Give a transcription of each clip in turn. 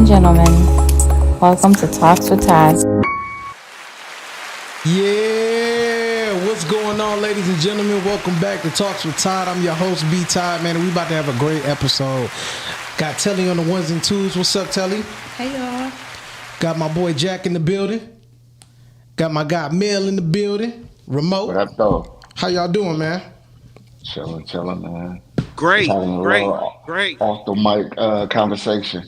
gentlemen, welcome to Talks with Todd. Yeah, what's going on, ladies and gentlemen? Welcome back to Talks with Todd. I'm your host, B Todd, man, and we about to have a great episode. Got Telly on the ones and twos. What's up, Telly? Hey y'all. Got my boy Jack in the building. Got my guy Mel in the building. What Remote. up, though? How y'all doing, man? Chilling, man. Just Great, having a great, little great. off the mic conversation.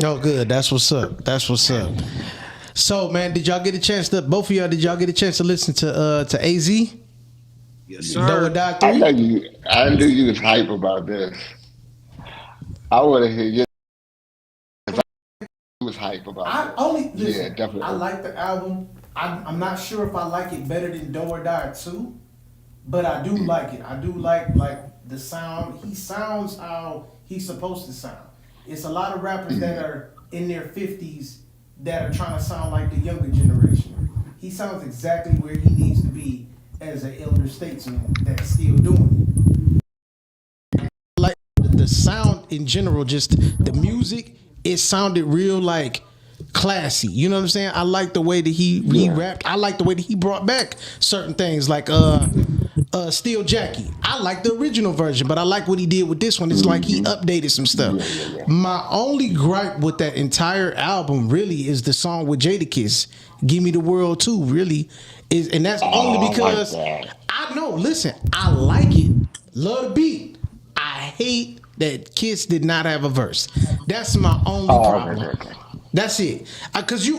Oh, good. That's what's up. That's what's up. So, man, did y'all get a chance to did y'all get a chance to listen to AZ? Yes, Do or sir. Die I 3? know you. I knew you was hype about this. I would have heard you was hype about I this. only Yeah, listen. I definitely. like the album. I'm not sure if I like it better than Do or Die 2, but I do like it. I do like the sound. He sounds how he's supposed to sound. It's a lot of rappers that are in their 50s that are trying to sound like the younger generation. He sounds exactly where he needs to be as an elder statesman that's still doing it. Like the sound in general, just the music, it sounded real like classy. You know what I'm saying? I like the way that he Yeah. rapped. I like the way that he brought back certain things like Steel Jackie. I like the original version, but I like what he did with this one. It's like he updated some stuff. Yeah. My only gripe with that entire album really is the song with Jadakiss, "Give Me the World Too." Really is, and that's only Oh, I like because that. I know. Listen, I like it. Love the beat. I hate that Kiss did not have a verse. That's my only Oh, problem. okay. That's it. Cause you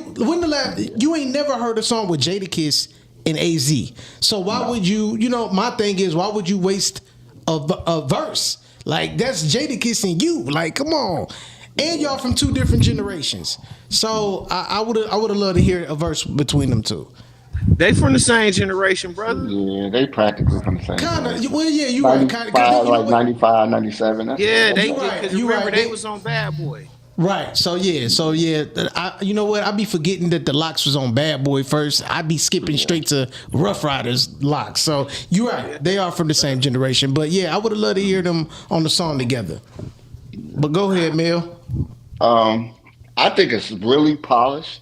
ain't never heard a song with Jadakiss and AZ. So why No. would you? You know, my thing is, why would you waste a verse? Like that's Jadakiss and you. Like, come on. And y'all from two different generations. So I would have loved to hear a verse between them two. They from the same generation, brother. Yeah, they practically from the same Kind of. generation. Well, yeah, you right. Kind of. Cause they, 95, you know like what? 95, 97. Yeah, That's they You right. did. right. Cause You remember right. they was on Bad Boy. Right. So yeah. You know what? I be forgetting that the locks was on Bad Boy first. I be skipping straight to Rough Riders locks. So you're right. They are from the same generation. But yeah, I would have loved to hear them on the song together. But go ahead, Mel. Um, I think it's really polished.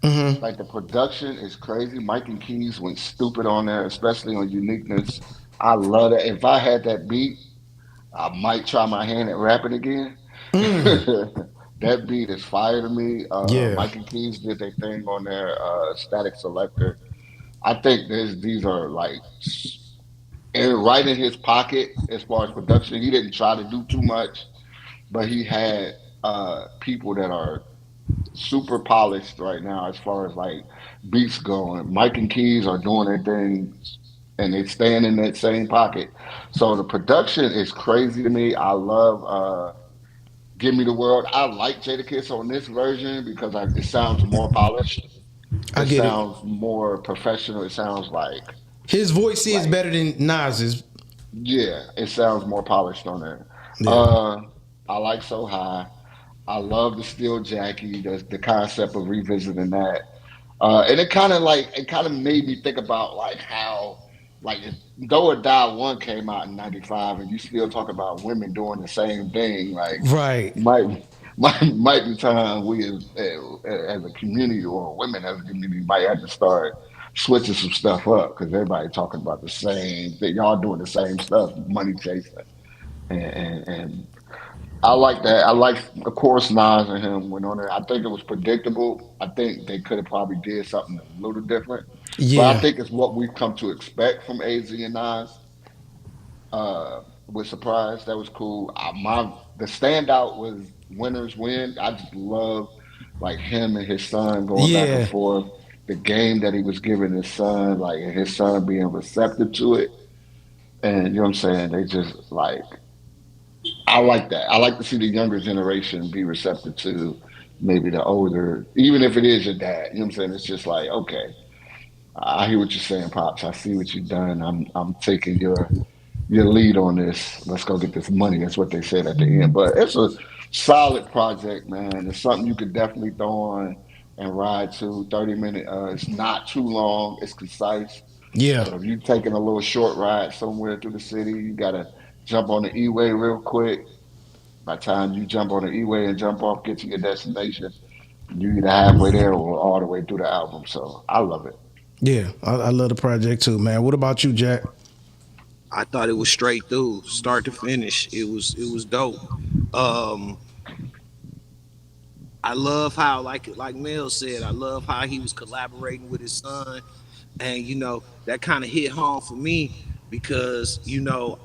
Mm-hmm. Like the production is crazy. Mike and Keys went stupid on there, especially on uniqueness. I love that. If I had that beat, I might try my hand at rapping again. That beat is fire to me. Yeah. Mike and Keys did their thing on their Static Selector. I think these are like right in his pocket as far as production. He didn't try to do too much, but he had people that are super polished right now as far as like beats going. Mike and Keys are doing their thing and they staying in that same pocket. So the production is crazy to me. I love Give Me the World. I like Jadakiss on this version because it sounds more polished. I It get it. sounds more professional. It sounds His voice is like better than Nas's. yeah, it sounds more polished on there. Yeah. Uh I like So High. I love the Steel Jackie, the concept of revisiting that. And it kind of made me think about like how like if Though or Die One came out in '95 and you still talk about women doing the same thing, like Right. might might be time we as a community or women as a community might have to start switching some stuff up because everybody talking about the same thing. Y'all doing the same stuff, money chasing. And I like that. I like, of course, Nas and him went on there. I think it was predictable. I think they could have probably did something a little different, but I Yeah. think it's what we've come to expect from AZ and Nas. Was surprised. That was cool. The standout was Winners Win. I just love like him and his son going back and Yeah. forth. The game that he was giving his son, like and his son being receptive to it, and you know what I'm saying. They just like I like that. I like to see the younger generation be receptive to maybe the older, even if it is your dad. You know what I'm saying? It's just like, okay, I hear what you're saying, pops. I see what you've done. I'm taking your lead on this. Let's go get this money. That's what they said at the end. But it's a solid project, man. It's something you could definitely throw on and ride to. 30 minute. It's not too long. It's concise. Yeah. So if you're taking a little short ride somewhere through the city, you gotta jump on the E-way real quick By the time you jump on the E-way and jump off, get to your destination, you either halfway there or all the way through the album. So I love it. Yeah, I love the project too, man. What about you, Jack? I thought it was straight through, start to finish. It was dope. Um, I love how, like Mel said, I love how he was collaborating with his son, and that kind of hit home for me because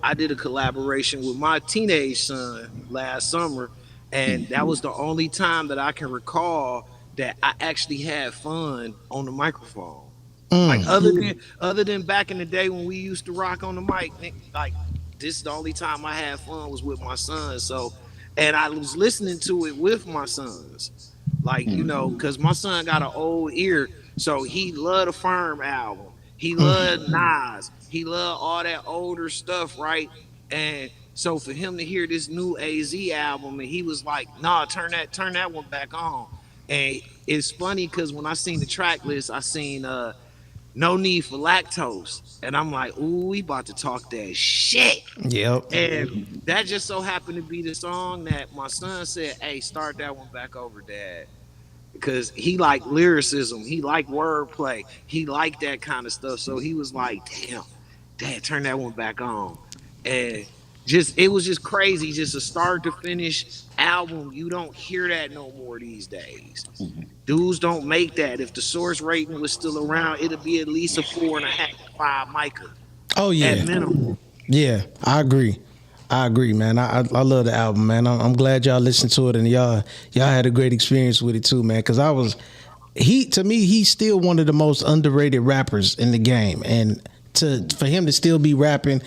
I did a collaboration with my teenage son last summer, and that was the only time that I can recall that I actually had fun on the microphone. Like Mm. other than back in the day when we used to rock on the mic, like this is the only time I had fun was with my son. So, and I was listening to it with my sons, like because my son got an old ear, so he loved the Firm album, he loved Nas, he loved all that older stuff, right? And so for him to hear this new AZ album, and he was like, "Nah, turn that one back on." And it's funny because when I seen the track list, I seen no Need for Lactose. And I'm like, ooh, we about to talk that shit. Yep. And that just so happened to be the song that my son said, hey, start that one back over, Dad. Because he liked lyricism, he liked wordplay, he liked that kind of stuff. So he was like, damn, Dad, turn that one back on. And it was just crazy, just a start to finish album. You don't hear that no more these days. Dudes don't make that. If the source rating was still around, it'd be at least a 4.5, 5 Micah Oh at yeah, minimum. yeah. I agree. I agree, man. I love the album, man. I'm glad y'all listened to it and y'all had a great experience with it too, man. Because to me he's still one of the most underrated rappers in the game, and for him to still be rapping,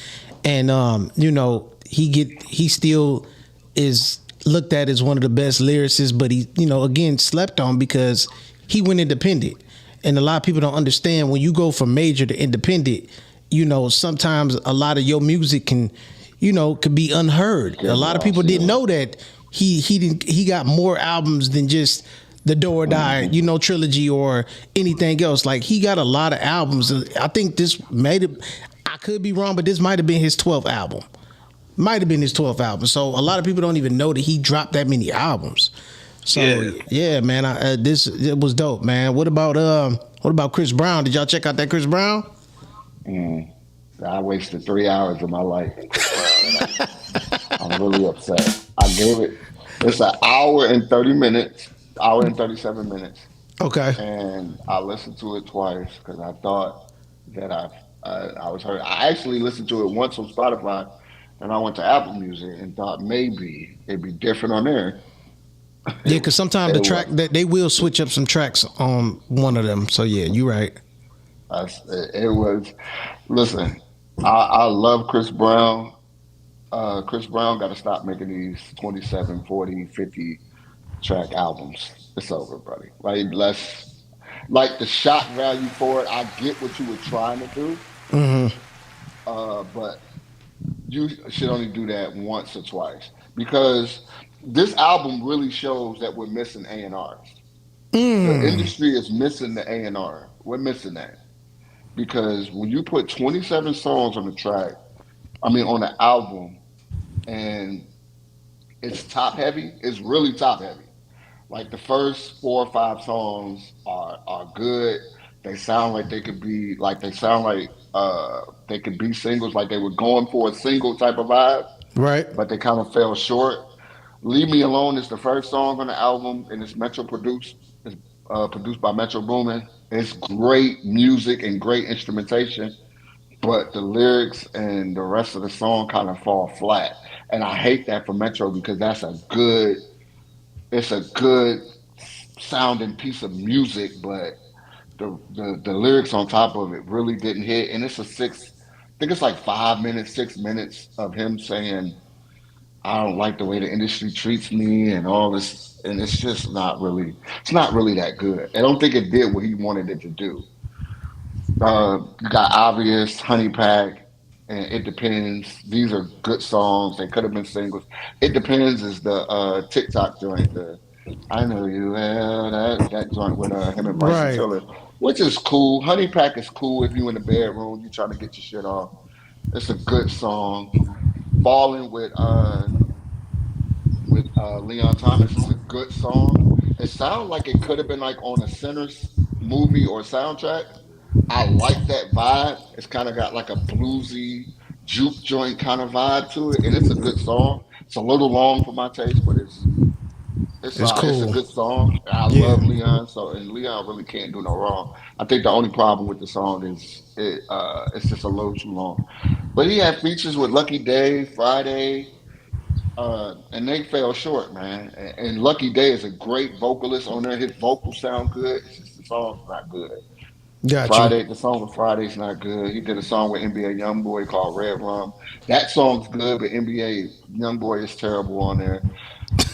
and he still is looked at as one of the best lyricists, but he again slept on because he went independent, and a lot of people don't understand when you go from major to independent. Sometimes a lot of your music could be unheard. A lot of people didn't know that he got more albums than just the Do or Die, trilogy or anything else. Like he got a lot of albums. I think I could be wrong, but this might have been his 12th album. Might have been his 12th album. So a lot of people don't even know that he dropped that many albums. So yeah man, it was dope, man. What about Chris Brown? Did y'all check out that Chris Brown? I wasted 3 hours of my life. I'm really upset. I gave it. It's an hour and 30 minutes, hour and 37 minutes, Okay. and I listened to it twice because I thought that I was hurt. I actually listened to it once on Spotify, and I went to Apple Music and thought maybe it'd be different on there. Yeah, because sometimes the It track was. that they will switch up some tracks on one of them. So yeah, you're right. It was. Listen, I love Chris Brown. Chris Brown got to stop making these 27, 40, 50 track albums. It's over, buddy. Like the shock value for it. I get what you were trying to do, but you should only do that once or twice because this album really shows that we're missing A&Rs. The industry is missing the A&R. We're missing that because when you put 27 songs on the track, on the album, and it's top heavy, it's really top heavy. Like the first 4 or 5 songs are good. They sound like they could be singles, like they were going for a single type of vibe, Right. but they kind of fell short. Leave Me Alone is the first song on the album, and it's Metro produced. It's produced by Metro Boomin. It's great music and great instrumentation, but the lyrics and the rest of the song kind of fall flat. And I hate that for Metro because it's a good sounding piece of music, but the lyrics on top of it really didn't hit. And I think it's like 5 minutes, 6 minutes of him saying, I don't like the way the industry treats me and all this. And it's not really that good. I don't think it did what he wanted it to do. You got Obvious, Honey Pack, and It Depends. These are good songs. They could have been singles. It Depends is the TikTok joint. I know you well. That joint with him and Bryson Right. Tiller, which is cool. Honey Pack is cool if you in the bedroom, you trying to get your shit off. It's a good song. Falling with Leon Thomas is a good song. It sounds like it could have been like on a Sinners movie or soundtrack. I like that vibe. It's kind of got like a bluesy juke joint kind of vibe to it, and it's a good song. It's a little long for my taste, but It's it's a cool. good song. I Yeah. love Leon, so and Leon really can't do no wrong. I think the only problem with the song is it's just a little too long. But he had features with Lucky Day, Friday, and they fell short, man. And Lucky Day is a great vocalist on there. His vocals sound good. It's just the song's not good. Got you. Friday, the song with Friday's not good. He did a song with NBA YoungBoy called Red Rum. That song's good, but NBA YoungBoy is terrible on there.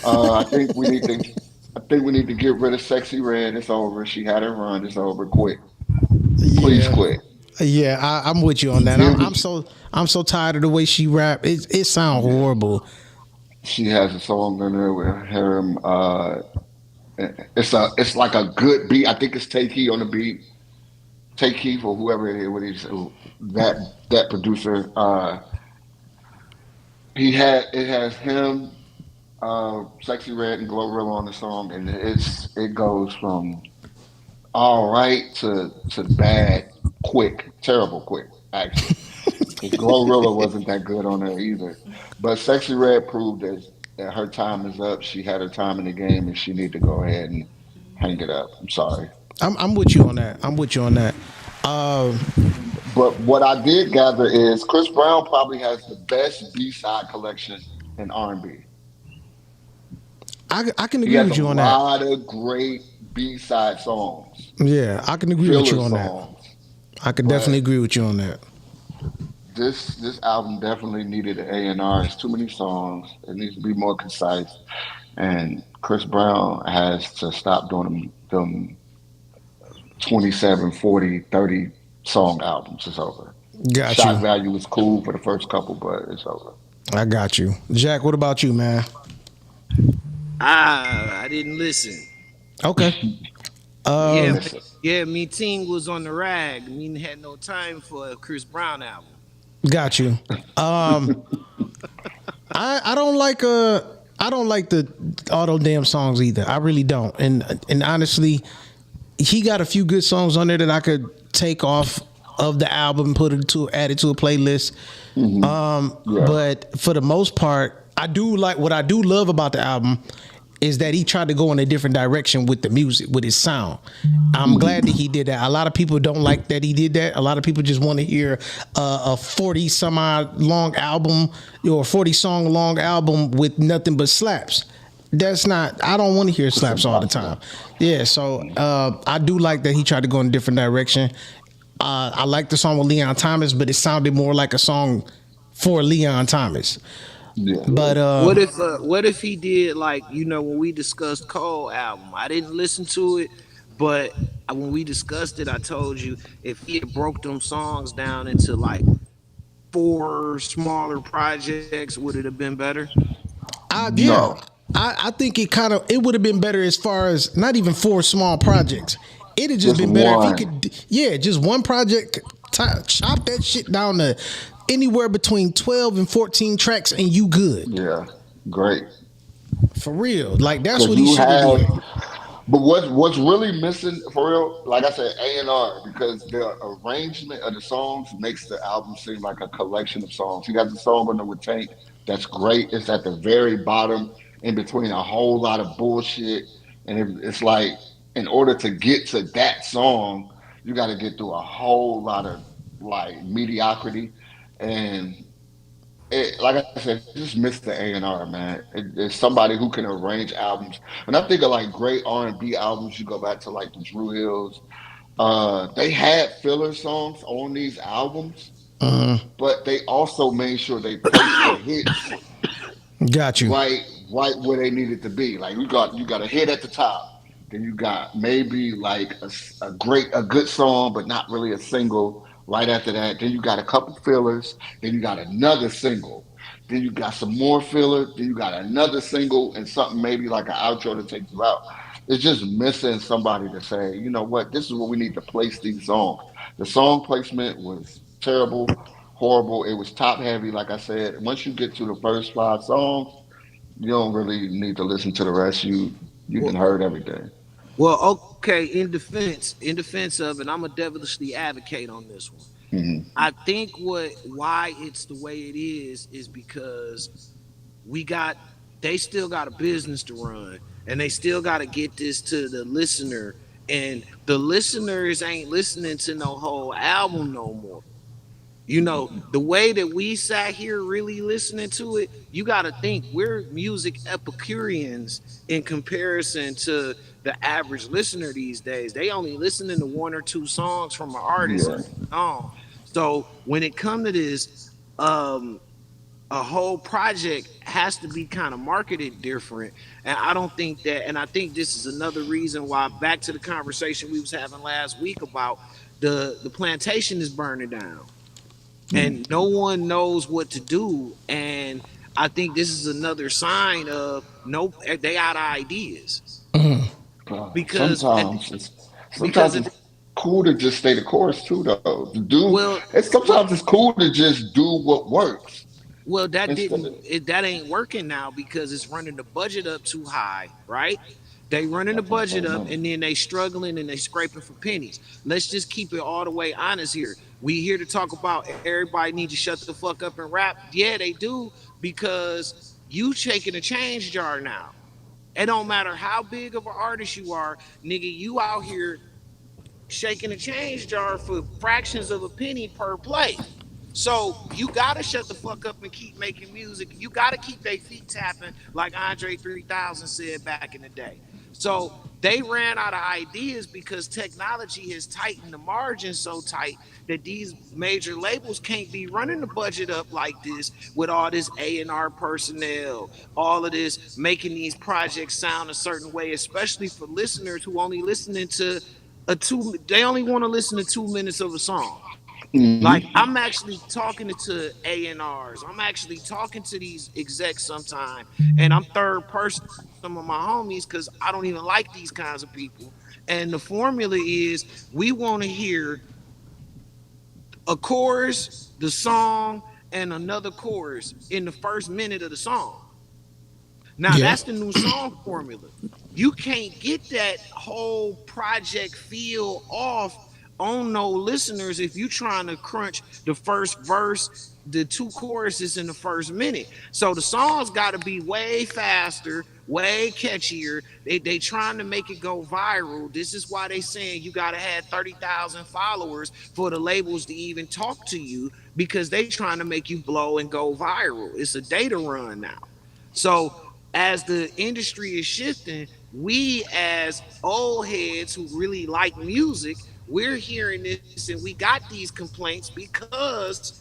I think we need to. I think we need to get rid of Sexy Red. It's over. She had her run. It's over. Quit. Please Yeah. quit. Yeah, I'm with you on that. Then I'm so tired of the way she rap. It sounds horrible. she has a song in there with her. It's like a good beat. I think it's Take Key on the beat. Take Key for whoever it is. What he's that that producer. It has him, Sexy Red, and Glorilla on the song, and it goes from all right to bad quick, terrible quick actually. Because Glorilla wasn't that good on there either. But Sexy Red proved that her time is up. She had her time in the game, and she need to go ahead and hang it up. I'm sorry. I'm with you on that. I'm with you on that. Um, But what I did gather is Chris Brown probably has the best B side collection in R&B. I can He agree has with a you on that. lot of great B side songs, Yeah, I can agree with filler you on that. songs. I can definitely But agree with you on that. this album definitely needed an A&R. It's too many songs. It needs to be more concise. And Chris Brown has to stop doing them 27, 40, 30 song albums. It's over. Got Shock you. value was cool for the first couple, but it's over. I got you. Jack, what about you, man? I didn't listen. Okay. Yeah, Um, Listen, yeah. Me team was on the rag. Me had no time for a Chris Brown album. got you. Um, I don't like I don't like the all those damn songs either. I really don't. And honestly, he got a few good songs on there that I could take off of the album, put it to add it to a playlist. yeah. But for the most part, I do like what I do love about the album is that he tried to go in a different direction with the music, with his sound. I'm glad that he did that. A lot of people don't like that he did that. A lot of people just want to hear a 40 some odd long album or 40 song long album with nothing but slaps. That's not, I don't want to hear It's slaps all the time. impossible. Yeah, so I do like that he tried to go in a different direction. I like the song with Leon Thomas, but it sounded more like a song for Leon Thomas. Yeah. But What if he did like when we discussed Cole album? I didn't listen to it, but when we discussed it, I told you if he had broke them songs down into like four smaller projects, would it have been better? yeah, No, I think it would have been better as far as not even four small projects. It'd have just just been better if he one. could, yeah, just one project, chop that shit down to anywhere between 12 and 14 tracks, and you good Yeah. Great. for real. Like that's Because what he you should have have, did. but what's really missing for real, like I said, A&R, because the arrangement of the songs makes the album seem like a collection of songs. You got the song on there with Tank, that's great. It's at the very bottom, in between a whole lot of bullshit, and it's like in order to get to that song, you got to get through a whole lot of like mediocrity, and like I said, just miss the A&R, man. It's somebody who can arrange albums. When I think of like great R&B albums, you go back to like the Drew Hills. They had filler songs on these albums, but they also made sure they placed the hits Got you. right where they needed to be. Like you got a hit at the top, then you got maybe like a good song, but not really a single. Right after that, then you got a couple fillers, then you got another single, then you got some more filler, then you got another single, and something maybe like an outro to take you out. It's just missing somebody to say, you know what, this is where we need to place these songs. The song placement was terrible, horrible. It was top heavy, like I said. Once you get to the first five songs, You don't really need to listen to the rest. You done Well, heard everything. well, okay. In defense of it, I'm a devilishly advocate on this one. Hmm. I think why it's the way it is because we got they still got a business to run, and they still got to get this to the listener, and the listeners ain't listening to no whole album no more. The way that we sat here really listening to it, you got to think we're music epicureans in comparison to the average listener these days. They only listening to one or two songs from an artist Yeah. and on. So when it come to this, um, a whole project has to be kind of marketed different, and I don't think that. And I think this is another reason why. Back to the conversation we was having last week about the plantation is burning down Mm. and no one knows what to do. And I think this is another sign of no, they out of ideas because at the, Sometimes because at it's the, cool to just stay the course too, though. To do well, it's well, sometimes it's cool to just do what works well, instead of. that ain't working now because it's running the budget up too high, right? They running the That's gonna budget save up money. and then they struggling and they scraping for pennies. Let's just keep it all the way honest here. We here to talk about everybody need to shut the fuck up and rap. Yeah, they do because you shaking a change jar now. It don't matter how big of an artist you are, nigga. You out here shaking a change jar for fractions of a penny per play. So you gotta shut the fuck up and keep making music. You gotta keep their feet tapping, like Andre 3000 said back in the day. So they ran out of ideas because technology has tightened the margins so tight that these major labels can't be running the budget up like this with all this A&R personnel, all of this making these projects sound a certain way, especially for listeners who only listening to they only want to listen to 2 minutes of a song. Like Hmm. I'm actually talking to A&Rs. I'm actually talking to these execs sometime, and I'm third person some of my homies because I don't even like these kinds of people. And the formula is we want to hear a chorus, the song, and another chorus in the first minute of the song. Now Yeah. that's the new song formula. You can't get that whole project feel off on no listeners if you trying to crunch the first verse, the two choruses in the first minute. So the songs got to be way faster, way catchier. They trying to make it go viral. This is why they saying you got to have 30,000 followers for the labels to even talk to you because they trying to make you blow and go viral. It's a data run now. So as the industry is shifting, we as old heads who really like music, we're hearing this and we got these complaints because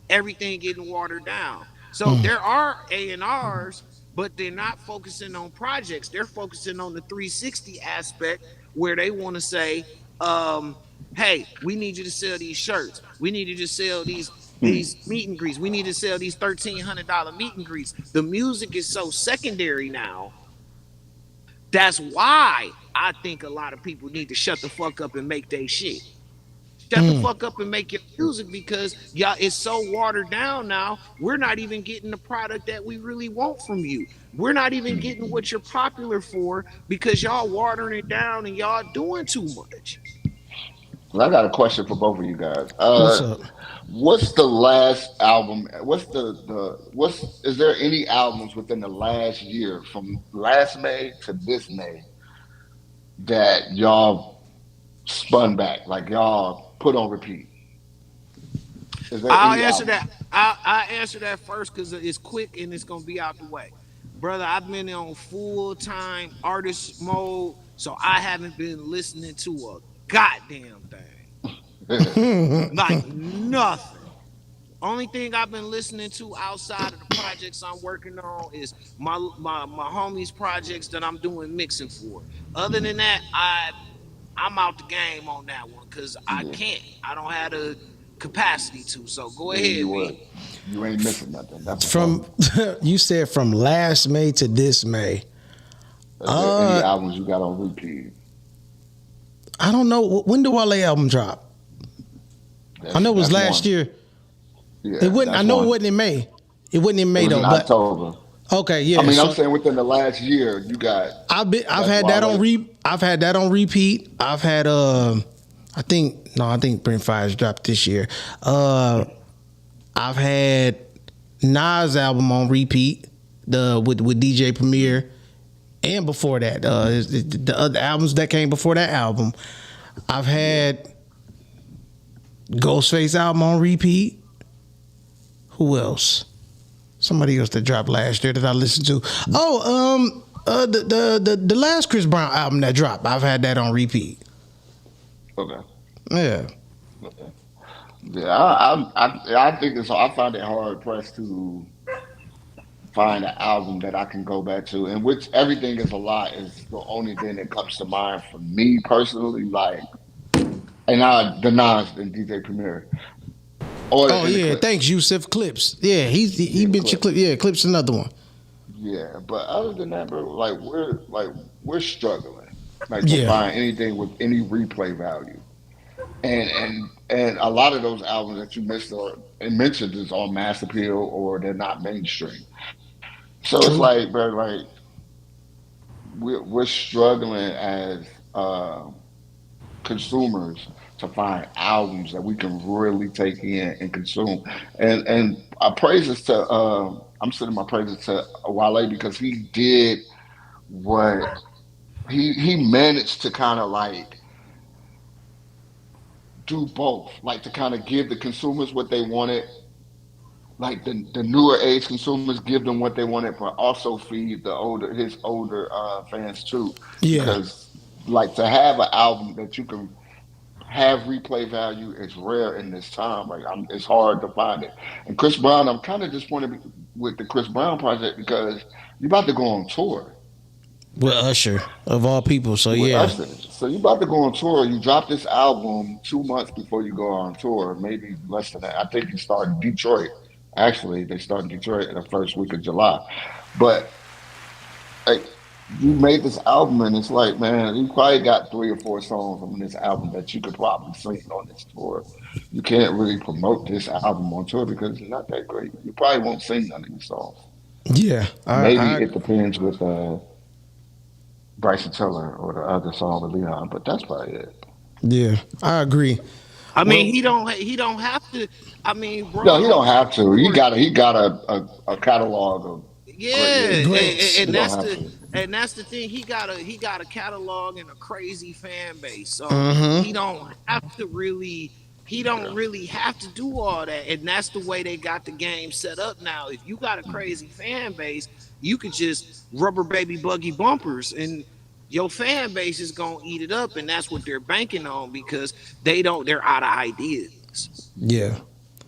everything getting watered down. So there are A&Rs, but they're not focusing on projects. They're focusing on the 360 aspect where they want to say, hey, we need you to sell these shirts. We need you to sell these meet and greets. We need to sell these $1,300 meet and greets. The music is so secondary now. That's why I think a lot of people need to shut the fuck up and make their shit. Shut the fuck up and make your music because y'all it's so watered down now. We're not even getting the product that we really want from you. We're not even getting what you're popular for because y'all watering it down and y'all doing too much. Well, I got a question for both of you guys. What's up? What's the last album? What's the what's is there any albums within the last year from last May to this May that y'all spun back, like y'all put on repeat? Is there I'll any answer albums? that. I'll answer that first because it's quick and it's gonna be out the way. Brother, I've been on full time artist mode, so I haven't been listening to a goddamn thing. Like nothing. Only thing I've been listening to outside of the projects I'm working on is my homies projects that I'm doing mixing for. Other than that, I'm out the game on that one because I Yeah, can't. I don't have the capacity to. So go yeah, ahead, you would. V. You ain't missing nothing. That's for From sure. you said from last May to this May. Is there any Uh, albums you got on repeat? I don't know when the Wale album drop. I know it was That's last one. year. It Yeah, wasn't. I that's know it one. wasn't in May. It wasn't in It May was though. in But October. Okay, I yeah. mean, I'm So saying within the last year, you got I've that's had that on Wale. I've had that on repeat. I've had I think Brent Fires dropped this year. I've had Nas album on repeat, the with DJ Premier, and before that, the other albums that came before that album. I've had Ghostface album on repeat. Who else? Somebody else that dropped last year that I listened to. The last Chris Brown album that dropped, I've had that on repeat. Okay. Yeah. Okay. Yeah, I think it's. I find it hard pressed to find an album that I can go back to, and which everything is a lot is the only thing that comes to mind for me personally. Like, and the Nas and DJ Premier, or Oh in the yeah, clips, thanks Yusuf Clips. Yeah, he yeah, the been your clip. clips, Yeah, Clips another one. yeah. But other than that, bro, we're struggling like to Yeah, find anything with any replay value, and a lot of those albums that you missed or and mentioned is on mass appeal or they're not mainstream. So it's true. like, bro, like we're struggling as consumers to find albums that we can really take in and consume. And I praises to I'm sending my praises to Wale because he did what he managed to kind of like do both, like to kind of give the consumers what they wanted, like the newer age consumers give them what they wanted, but also feed the older his older fans too, Yeah, because like to have an album that you can have replay value is rare in this time. Like it's hard to find it. And Chris Brown, I'm kind of disappointed with the Chris Brown project because you're about to go on tour with Usher of all people. So with yeah, Usher. So you're about to go on tour. You drop this album 2 months before you go on tour, maybe less than that. I think you start in Detroit. Actually, they start in Detroit in the first week of July. But like you made this album and it's like, man, you probably got 3 or 4 songs on this album that you could probably sing on this tour. You can't really promote this album on tour because it's not that great. You probably won't sing none of these songs. yeah. Maybe I it depends with Bryson Tiller or the other song with Leon, but that's probably it. yeah, I agree. I mean, Well, he don't have to. I mean, No, he bro, don't have to. for He got a catalog of great yeah, hits. greats. He don't have to. and that's the thing. He got a catalog and a crazy fan base, so Mm-hmm. he don't really have to do all that. And that's the way they got the game set up now. If you got a crazy fan base, you could just rubber baby buggy bumpers and your fan base is gonna eat it up, and that's what they're banking on because they're out of ideas. Yeah,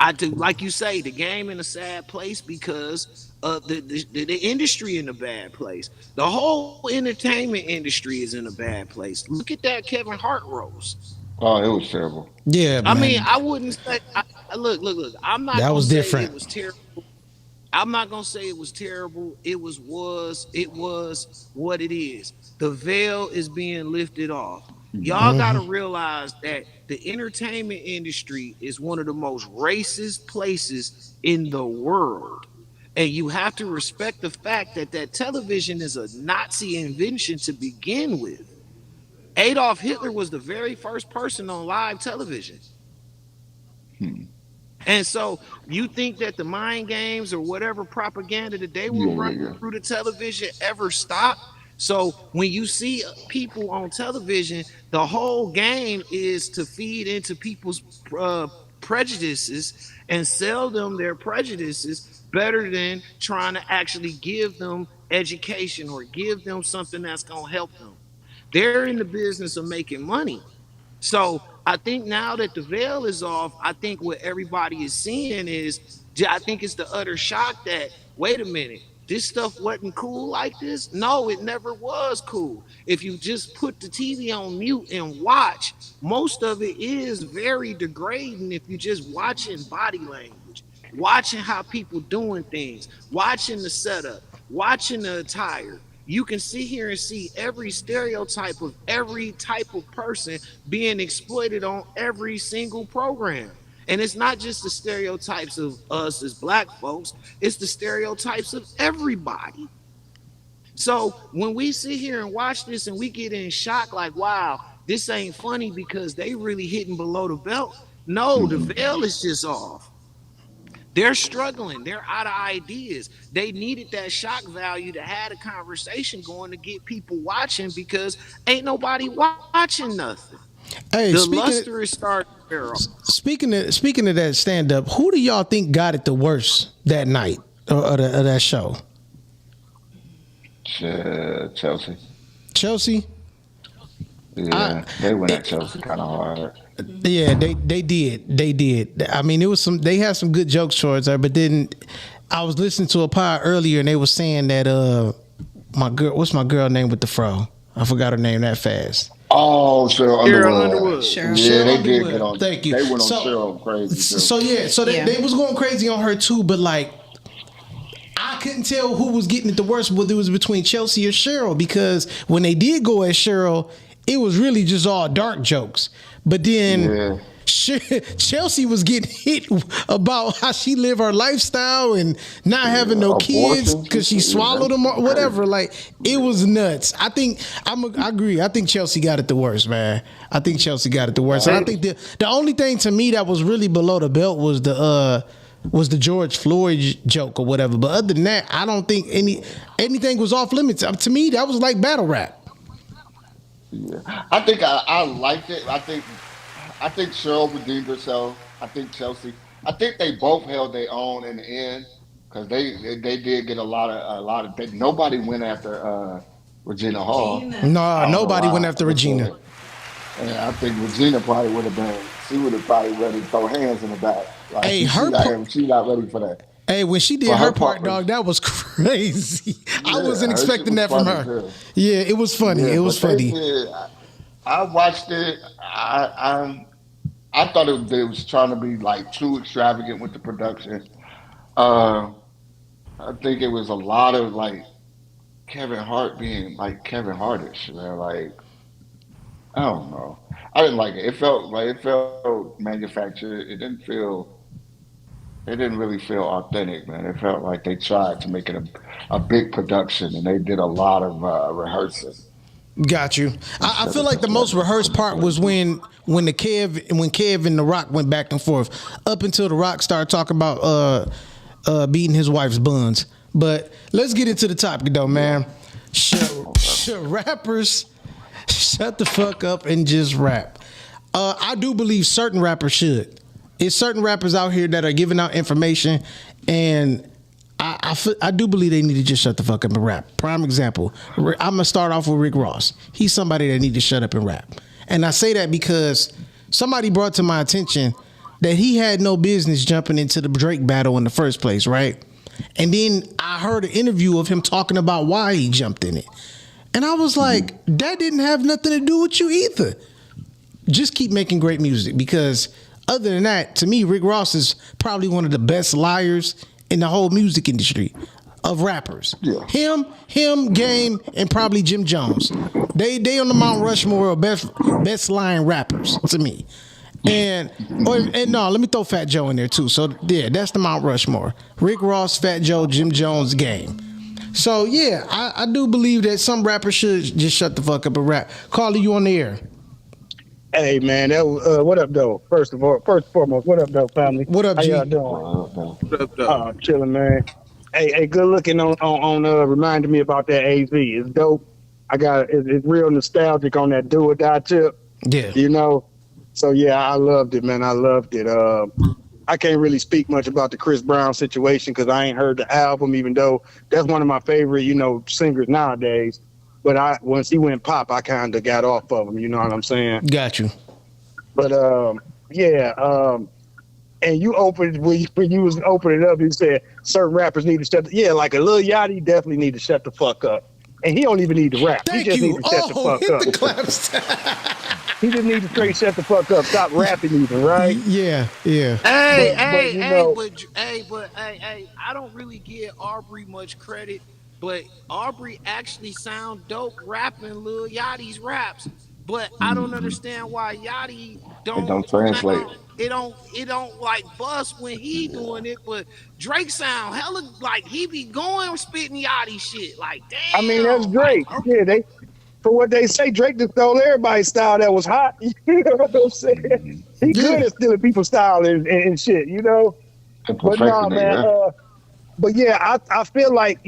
I do, like you say, the game in a sad place because the industry in a bad place. The whole entertainment industry is in a bad place. Look at that Kevin Hart roast. Oh, it was terrible. yeah, I mean, man. I wouldn't say. Look. I'm not That gonna was say it different. was terrible. I'm not gonna say it was terrible. It was what it is. The veil is being lifted off. Y'all gotta Mm-hmm. realize that the entertainment industry is one of the most racist places in the world. And you have to respect the fact that television is a Nazi invention to begin with. Adolf Hitler was the very first person on live television. Hmm. And so you think that the mind games or whatever propaganda that they were Yeah, yeah, running yeah. through the television ever stopped? So when you see people on television, the whole game is to feed into people's prejudices and sell them their prejudices better than trying to actually give them education or give them something that's going to help them. They're in the business of making money. So I think now that the veil is off, I think what everybody is seeing is, I think it's the utter shock that, wait a minute, this stuff wasn't cool like this? No, it never was cool. If you just put the TV on mute and watch, most of it is very degrading if you're just watching body language, watching how people doing things, watching the setup, watching the attire. You can sit here and see every stereotype of every type of person being exploited on every single program. And it's not just the stereotypes of us as black folks, it's the stereotypes of everybody. So when we sit here and watch this and we get in shock, like, wow, this ain't funny because they really hitting below the belt. No, the veil is just off. They're struggling. They're out of ideas. They needed that shock value to have a conversation going to get people watching because ain't nobody watching nothing. Hey, The luster is starting. speaking of that stand up, who do y'all think got it the worst that night or that show? Chelsea. Chelsea. Yeah, they went at Chelsea kind of hard. Yeah, they did. I mean, it was some. They had some good jokes towards her, but then I was listening to a pod earlier, and they were saying that my girl, what's my girl name with the fro? I forgot her name that fast. Oh, Cheryl Underwood. Cheryl. Yeah, they did Underwood. get on. Thank you. They went on So- Cheryl crazy too. So Yeah. they was going crazy on her too, but like I couldn't tell who was getting it the worst, whether it was between Chelsea or Cheryl, because when they did go at Cheryl, it was really just all dark jokes. But then Yeah. Chelsea was getting hit about how she live her lifestyle and not having no kids Abortion. because she swallowed them or whatever. Like, it was nuts. I agree. I think Chelsea got it the worst, man. I think Chelsea got it the worst. And I think the only thing to me that was really below the belt was the George Floyd joke or whatever. But other than that, I don't think anything was off limits. To me, that was like battle rap. Yeah. I think I liked it. I think Cheryl redeemed herself. I think Chelsea. I think they both held their own in the end because they did get a lot of. Nobody went after Regina Hall. No, I don't know nobody why. went after Regina. And I think Regina probably would have been. She would have probably ready to throw hands in the back. Like, Hey, she's not ready for that. Hey, when she did Well, her her part, part was- dog, that was crazy. I Yeah, wasn't her shit expecting was that from funny, her. too. Yeah, it was funny. Yeah, It was but they funny. did. I watched it. I thought it was trying to be like too extravagant with the production. Uh, I think it was a lot of like Kevin Hart being like Kevin Hartish, man. Like, I don't know. I didn't like it. It felt manufactured. It didn't really feel authentic, man. It felt like they tried to make it a big production and they did a lot of rehearsing. Got you. I feel like the most rehearsed part was when Kev and The Rock went back and forth up until The Rock started talking about beating his wife's buns. But let's get into the topic though, man. Should rappers shut the fuck up and just rap? I do believe certain rappers should. It's certain rappers out here that are giving out information, and I do believe they need to just shut the fuck up and rap. Prime example, I'm gonna start off with Rick Ross. He's somebody that need to shut up and rap, and I say that because somebody brought to my attention that he had no business jumping into the Drake battle in the first place, right? And then I heard an interview of him talking about why he jumped in it, and I was like, that didn't have nothing to do with you either. Just keep making great music, because other than that, to me, Rick Ross is probably one of the best liars in the whole music industry of rappers. Yeah. Him, Game, and probably Jim Jones. They on the Mount Rushmore of best lying rappers to me. And no, let me throw Fat Joe in there too. So yeah, that's the Mount Rushmore. Rick Ross, Fat Joe, Jim Jones, Game. So yeah, I do believe that some rappers should just shut the fuck up and rap. Carly, you on the air? Hey man, what up though? First and foremost, what up though, family? What up, How G? y'all doing? Uh, Chilling, man. Hey, good looking on reminding me about that AZ. It's dope. It's real nostalgic on that do or die tip, Yeah. you know. So yeah, I loved it, man. I loved it. I can't really speak much about the Chris Brown situation because I ain't heard the album, even though that's one of my favorite, singers nowadays. But once he went pop, I kind of got off of him. You know what I'm saying? Got you. But and you opened when you was opening up, you said certain rappers need to shut. Like a Lil Yachty definitely need to shut the fuck up, and he don't even need to rap. Thank he just you. need to shut the fuck hit up. the claps. He just need to straight shut the fuck up. Stop rapping, even right. Yeah. Hey, I don't really give Aubrey much credit, but Aubrey actually sound dope rapping Lil Yachty's raps. but I don't understand why Yachty It don't don't translate. sound. It don't like bust when he doing it, but Drake sound hella like he be going spitting Yachty shit. Like I mean, that's damn, like Drake. Yeah, they for what they say, Drake just stole everybody's style that was hot. You know what I'm saying? Mhm. He good Yeah. at stealing people's style and shit, you know? And But no, perfecting it, man, yeah. but yeah, I feel like,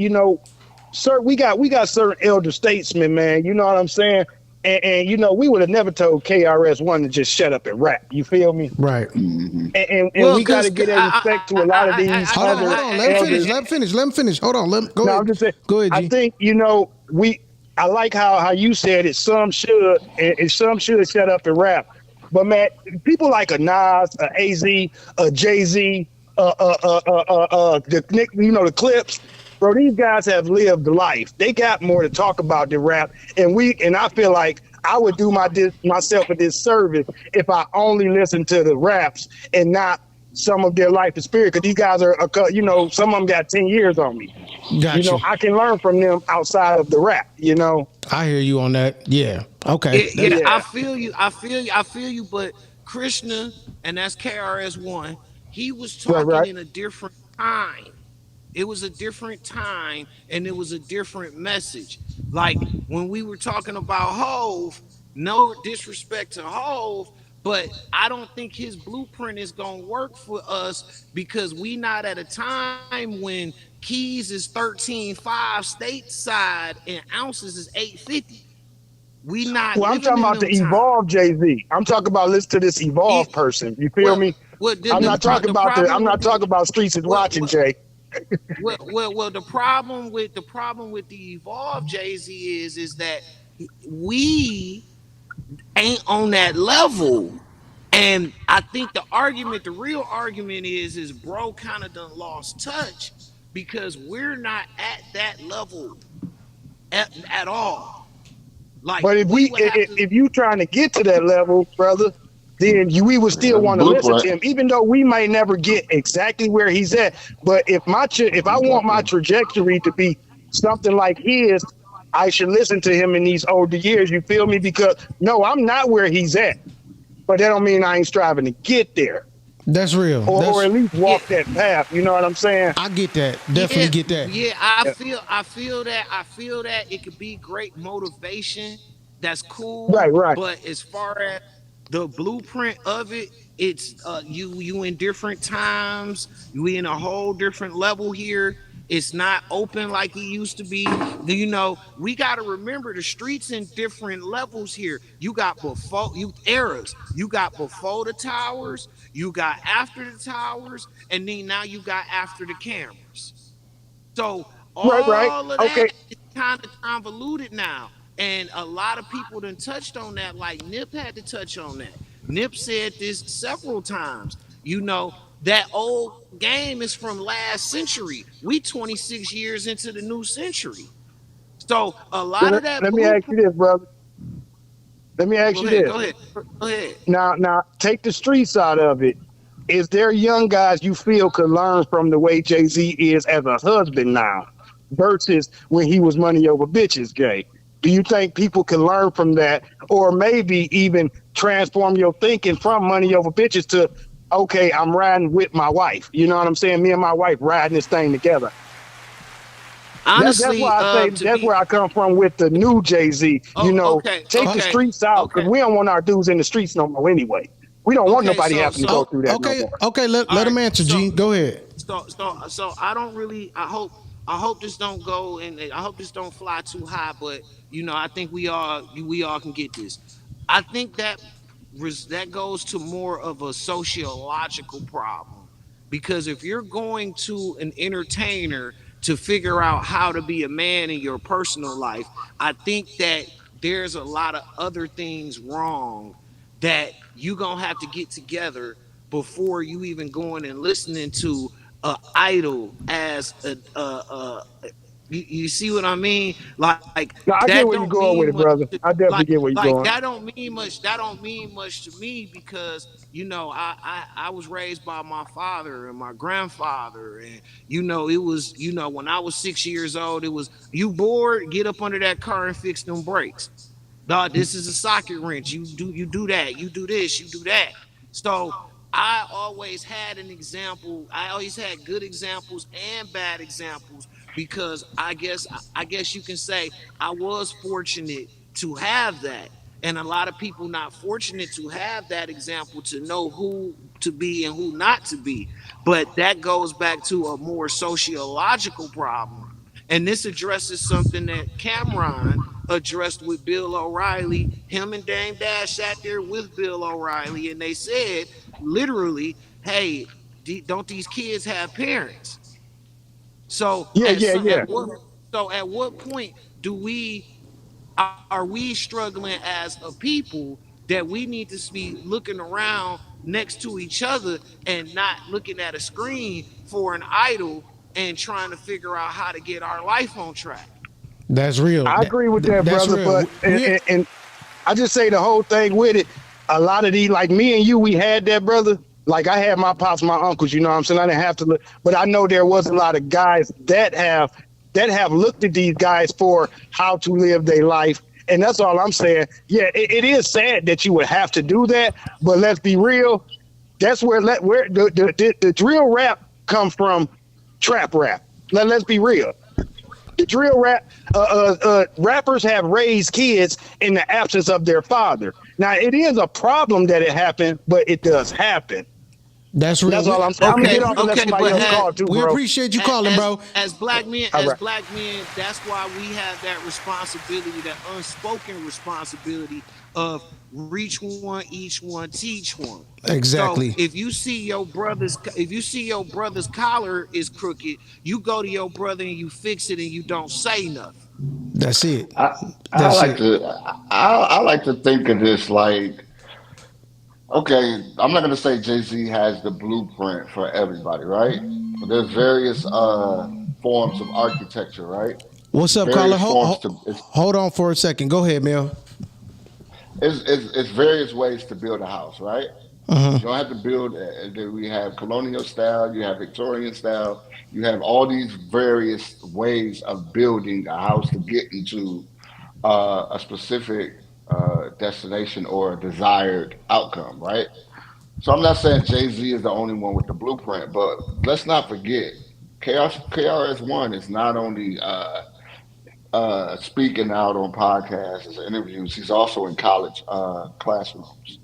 sir, we got certain elder statesmen, man. You know what I'm saying? And we would have never told KRS One to just shut up and rap. You feel me? Right. Hmm. And well, we got cause to get that respect to a lot of these Hold on, hold other on. Let him finish. elders. Let him finish. Let him finish. Hold on. Go No, ahead. I'm just saying. Go ahead, I G. think I like how you said it. Some should and some should shut up and rap. But man, people like a Nas, a Az, a Jay Z, the Nick, the Clips. Bro, these guys have lived life. They got more to talk about than rap. And I feel like I would do myself a disservice if I only listened to the raps and not some of their life experience. Because these guys some of them got 10 years on me. Got you. I can learn from them outside of the rap. I hear you on that. Yeah. Okay. yeah, I Yeah. feel you. I feel you. I feel you. But Krishna, and that's KRS One. He was Right, talking right. in a different time. It was a different time and it was a different message. Like when we were talking about Hove, no disrespect to Hove, but I don't think his blueprint is gonna work for us because we not at a time when keys is 13.5 stateside and ounces is 850. We not Well, I'm living talking in about the them times. Evolve Jay-Z. I'm talking about listen to this Evolve It, person. You feel well, me? well, I'm not talking the about I'm problem not with the talking about Streets is well, watching, Jay. the problem with the Evolve Jay Z is that we ain't on that level. And I think the real argument is bro kind of done lost touch because we're not at that level at all. Like But if we we would have if, to. if you trying to get to that level, brother, then we would still That's want to listen to blueprint. him, even though we might never get exactly where he's at. But if I want my Exactly. trajectory to be something like his, I should listen to him in these older years. You feel me? Because no, I'm not where he's at, but that don't mean I ain't striving to get there, That's real. or That's at least Yeah, walk that path. You know what I'm saying? I get that. Definitely yeah, get that. yeah. Yeah. I feel that it could be great motivation. That's cool. Right, right. But as far as the blueprint of it, it's you in different times. We in a whole different level here. It's not open like it used to be. We got to remember the streets in different levels here. You got before you eras. You got before the towers. You got after the towers, and then now you got after the cameras. So Right, right. all of Okay. that is kind of convoluted now. And a lot of people done touched on that, like Nip had to touch on that. Nip said this several times. That old game is from last century. We 26 years into the new century. So a lot Let, of that let me ask you blueprint. this, brother. Let me ask Go you ahead, this. go ahead, go ahead. Now, take the streets out of it. Is there young guys you feel could learn from the way Jay Z is as a husband now versus when he was money over bitches, Jay? Do you think people can learn from that, or maybe even transform your thinking from money over bitches to, okay, I'm riding with my wife. You know what I'm saying? Me and my wife riding this thing together. That's Honestly, why I say to that's be where I come from with the new Jay Z. okay, Take the okay, streets out because okay. we don't want our dudes in the streets no more anyway. We don't want Okay, nobody so having to go so through that no Okay. more. Okay. Let, all let right. him answer, So G. Go ahead. so I don't really I hope this don't go and I hope this don't fly too high, but I think we all can get this. I think that goes to more of a sociological problem because if you're going to an entertainer to figure out how to be a man in your personal life, I think that there's a lot of other things wrong that you gonna have to get together before you even going and listening to a idol as you see what I mean? Like No, I that get where don't you're going mean with it, much. brother. I definitely Like get where you're like going. that don't mean much. That don't mean much to me because I was raised by my father and my grandfather, and it was when I was 6 years old. It was you bored, get up under that car and fix them brakes. Dog, this is a socket wrench. You do that. You do this. You do that. So I always had an example. I always had good examples and bad examples because I guess you can say I was fortunate to have that. And a lot of people not fortunate to have that example to know who to be and who not to be. But that goes back to a more sociological problem. And this addresses something that Cameron addressed with Bill O'Reilly. Him and Dame Dash sat there with Bill O'Reilly and they said literally, hey, don't these kids have parents? So at what point do are we struggling as a people that we need to be looking around next to each other and not looking at a screen for an idol and trying to figure out how to get our life on track? That's real. I agree with that, That's brother. real. But and I just say the whole thing with it. A lot of these, like me and you, we had that, brother. Like I had my pops, my uncles. You know what I'm saying? I didn't have to look, but I know there was a lot of guys that have looked at these guys for how to live their life. And that's all I'm saying. Yeah, it is sad that you would have to do that, but let's be real. That's where the drill rap comes from, trap rap. Let's be real. The drill rap rappers have raised kids in the absence of their father. Now it is a problem that it happened, but it does happen. That's real. That's all I'm saying. I'm gonna get off and let somebody else call too, we bro. appreciate you calling, bro. As black men, All right. that's why we have that responsibility, that unspoken responsibility of reach one, each one, teach one. Exactly. So if you see your brother's collar is crooked, you go to your brother and you fix it and you don't say nothing. That's it. I That's like it. I like to think of this like, okay, I'm not gonna say Jay-Z has the blueprint for everybody, right? But there's various forms of architecture, right? What's up, caller? Various forms to Hold on for a second. Go ahead, Mel. it's various ways to build a house, right? You don't have to build. We have colonial style, you have Victorian style, you have all these various ways of building a house to get into a specific destination or a desired outcome, right? So I'm not saying Jay Z is the only one with the blueprint, but let's not forget KRS One is not only speaking out on podcasts and interviews, he's also in college classrooms.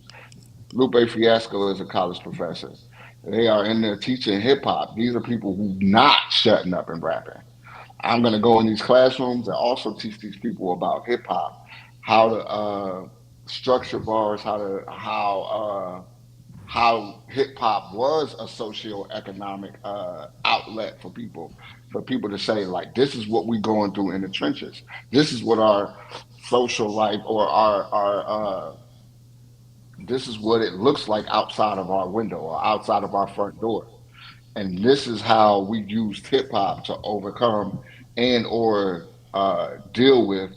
Lupe Fiasco is a college professor. They are in there teaching hip hop. These are people who not shutting up and rapping. I'm going to go in these classrooms and also teach these people about hip hop, how to structure bars, how hip hop was a socio-economic outlet for people to say like, this is what we going through in the trenches. This is what our social life or our this is what it looks like outside of our window or outside of our front door. And this is how we used hip hop to overcome and or deal with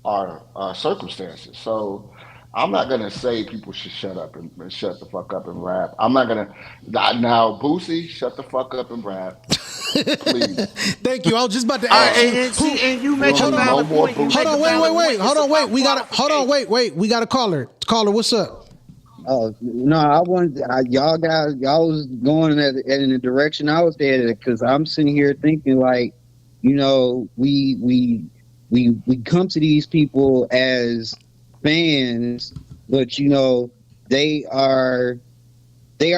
our circumstances. So I'm not gonna say people should shut up and shut the fuck up and rap. I'm not gonna now Boosie, shut the fuck up and rap, please. Thank you. I was just about to All ask right, you. and you make a Hold on, valid no more point. You Boosie. make Hold on, a valid wait. point. Hold It's on, wait. about We got qualification. wait. We got a caller. Caller, what's up? Oh no, I wanted y'all was going in the direction I was headed because I'm sitting here thinking like, you know, we come to these people as fans, but you know they are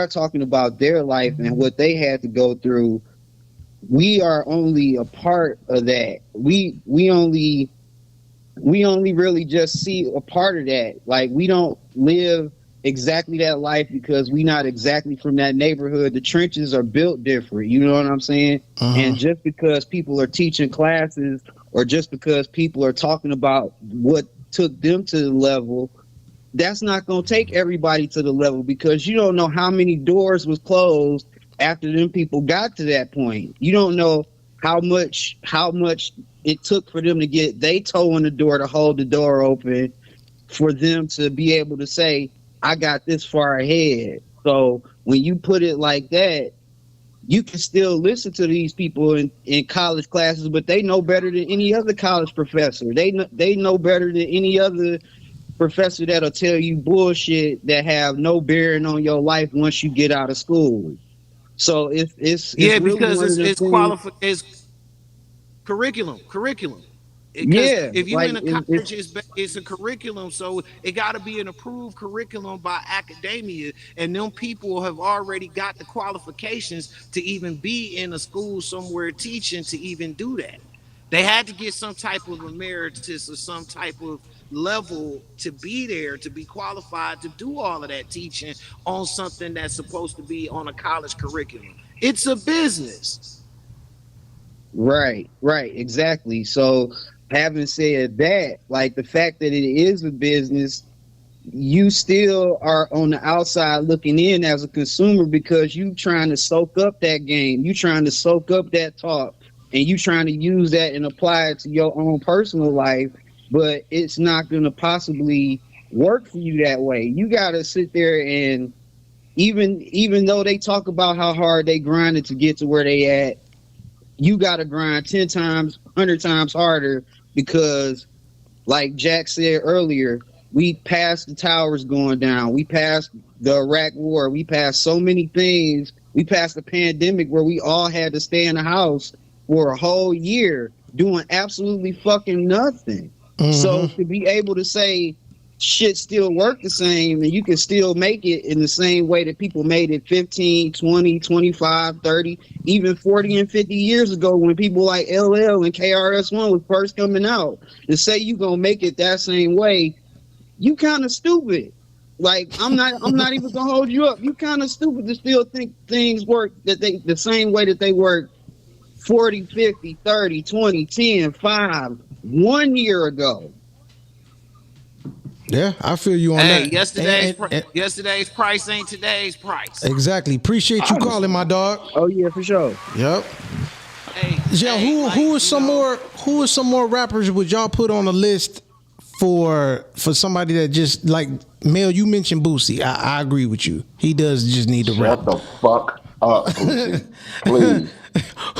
talking about their life and what they had to go through. We are only a part of that. We only really just see a part of that. Like we don't live exactly that life because we not exactly from that neighborhood. The trenches are built different. You know what I'm saying? And just because people are teaching classes or just because people are talking about what took them to the level, that's not going to take everybody to the level because you don't know how many doors was closed after them people got to that point. You don't know how much it took for them to get they toe in the door to hold the door open for them to be able to say, I got this far ahead. So when you put it like that, you can still listen to these people in college classes, but they know better than any other college professor. They know better than any other professor that'll tell you bullshit that have no bearing on your life once you get out of school. So it's Yeah, really because one of the things. it's curriculum. Because Yeah, if you like in a it's college, it's a curriculum, so it got to be an approved curriculum by academia, and them people have already got the qualifications to even be in a school somewhere teaching to even do that. They had to get some type of emeritus or some type of level to be there to be qualified to do all of that teaching on something that's supposed to be on a college curriculum. It's a business. right, exactly. So having said that, like the fact that it is a business, you still are on the outside looking in as a consumer because you trying to soak up that game, you trying to soak up that talk, and you trying to use that and apply it to your own personal life, but it's not going to possibly work for you that way. You got to sit there and even though they talk about how hard they grinded to get to where they at, you got to grind 10 times, 100 times harder because like Jack said earlier, we passed the towers going down. We passed the Iraq War. We passed so many things. We passed the pandemic where we all had to stay in the house for a whole year doing absolutely fucking nothing. So to be able to say shit still work the same and you can still make it in the same way that people made it 15, 20, 25, 30, even 40 and 50 years ago when people like LL and KRS-One was first coming out, to say you gonna make it that same way, you kind of stupid. Like I'm not even gonna hold you up. You kind of stupid to still think things work that they the same way that they work 40, 50, 30, 20, 10, 5, 1 year ago. Yeah, I feel you on Hey, that. yesterday's price ain't today's price. Exactly. Appreciate you calling, my dog. Oh yeah, for sure. Yep. Hey, Yeah, hey, like, who is some more rappers would y'all put on a list for somebody that just like Mel? You mentioned Boosie. I agree with you. He does just need to rap. Shut the fuck up, Boosie. Please.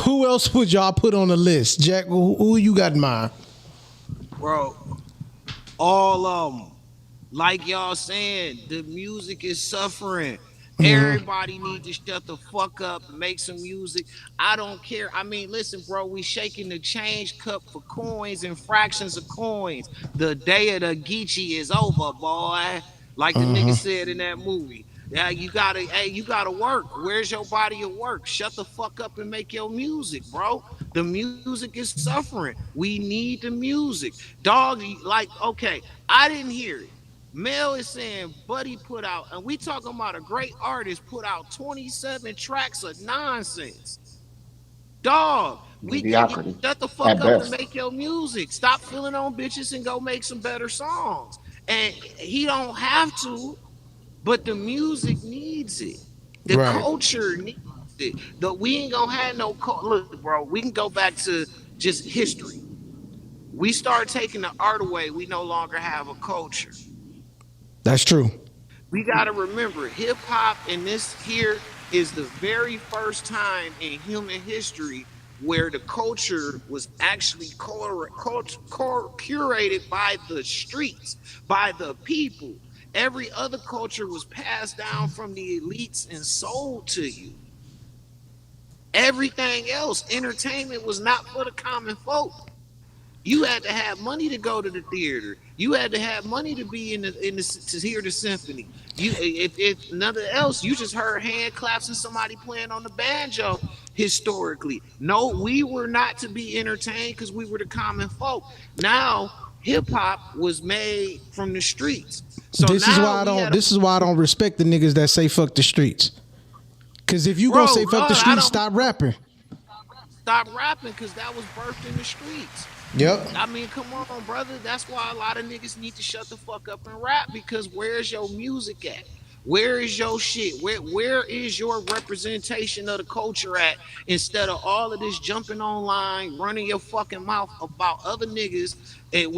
Who else would y'all put on the list, Jack? Who you got in mind? bro, all like y'all saying, the music is suffering. Everybody need to shut the fuck up and make some music. I don't care. I mean, listen, bro, we shaking the change cup for coins and fractions of coins. The day of the Geechee is over, boy. Like the nigga said in that movie. Yeah, you gotta work. Where's your body of work? Shut the fuck up and make your music, bro. The music is suffering. We need the music. Dog, like, okay, I didn't hear it. Mel is saying Buddy put out, and we talking about a great artist put out 27 tracks of nonsense. Dog, you Mediocrity shut the fuck at up and best. make your music. Stop feeling on bitches and go make some better songs. And he don't have to, but the music needs it. The Right. culture needs it. We ain't gonna have no look, bro. We can go back to just history. We start taking the art away. We no longer have a culture. That's true. We got to remember hip hop, and this here is the very first time in human history where the culture was actually curated by the streets, by the people. Every other culture was passed down from the elites and sold to you. Everything else, entertainment was not for the common folk. You had to have money to go to the theater. You had to have money to be in the to hear the symphony. You if nothing else, you just heard hand claps and somebody playing on the banjo. Historically, no, we were not to be entertained because we were the common folk. Now hip hop was made from the streets. So This is now why I we don't. had This is why I don't respect the niggas that say fuck the streets. Cause if you bro, gonna say fuck the I streets, don't stop rapping. stop rapping because that was birthed in the streets. Yep. I mean, come on, brother. That's why a lot of niggas need to shut the fuck up and rap because where's your music at? Where is your shit? Where is your representation of the culture at? Instead of all of this jumping online, running your fucking mouth about other niggas, and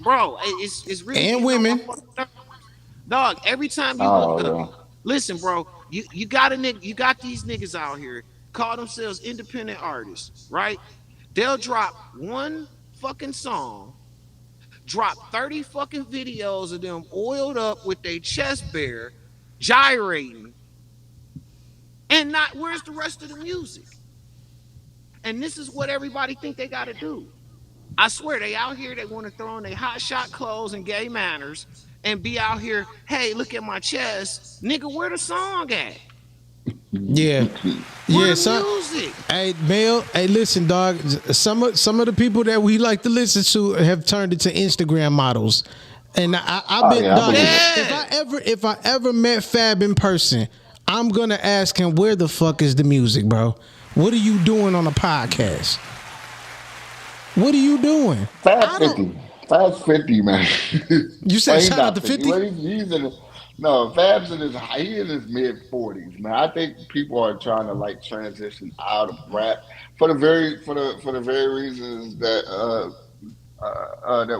bro, it's really And getting on my women. fucking nerves. Dog. Every time you look Oh up, yeah. listen, bro, you got a nigga, you got these niggas out here call themselves independent artists, right? They'll drop one fucking song drop 30 fucking videos of them oiled up with their chest bare, gyrating, and not where's the rest of the music? And this is what everybody think they got to do. I swear they out here, they want to throw on their hot shot clothes and gay manners and be out here, hey, look at my chest. Nigga, where the song at? Yeah. Where Yeah, the son. music? Hey, Mel. Hey, listen, dog. Some of the people that we like to listen to have turned into Instagram models, and I've been, yeah, I dog. believe it. If I ever met Fab in person, I'm gonna ask him where the fuck is the music, bro. What are you doing on a podcast? What are you doing? Fast 50. Fast 50, man. You said Well, he's shout out not to 50. 50? Well, he's in his, no, Fab's in his mid 40s, man. I think people are trying to like transition out of rap for the very reasons that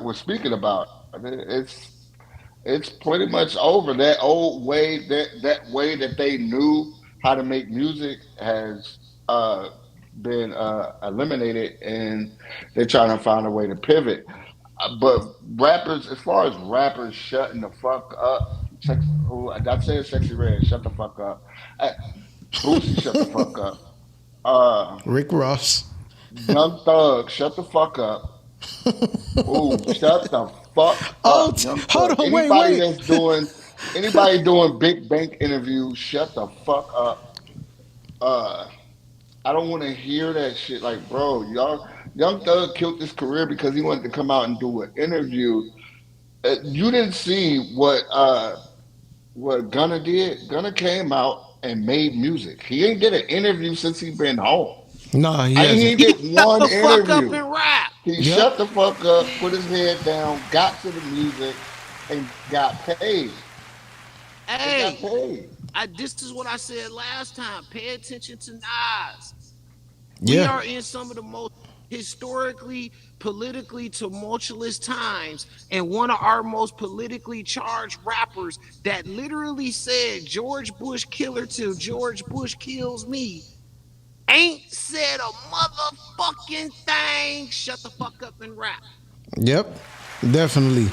we're speaking about. I mean, it's pretty much over. That old way, that way that they knew how to make music has been eliminated, and they're trying to find a way to pivot. But rappers, as far as rappers shutting the fuck up, I said Sexy Red, shut the fuck up. Uh, Boosie, shut the fuck up. Uh, Rick Ross. Young Thug, shut the fuck up. Ooh, shut the fuck Oh, up, Young hold Thug. on, wait, Anybody wait. that's doing big bank interviews, shut the fuck up. Uh, I don't want to hear that shit. Like, bro, y'all, Young Thug killed his career because he wanted to come out and do an interview. You didn't see what Gunna did. Gunna came out and made music. He ain't did an interview since he been home. No, he He hasn't. ain't did Shut one the fuck up interview. and rap. He Yep. shut the fuck up, put his head down, got to the music, and got paid. And got Hey, paid. this is what I said last time. Pay attention to Nas. We Yeah. are in some of the most historically, politically tumultuous times, and one of our most politically charged rappers that literally said George Bush killer till George Bush kills me ain't said a motherfucking thing. Shut the fuck up and rap. Yep. Definitely.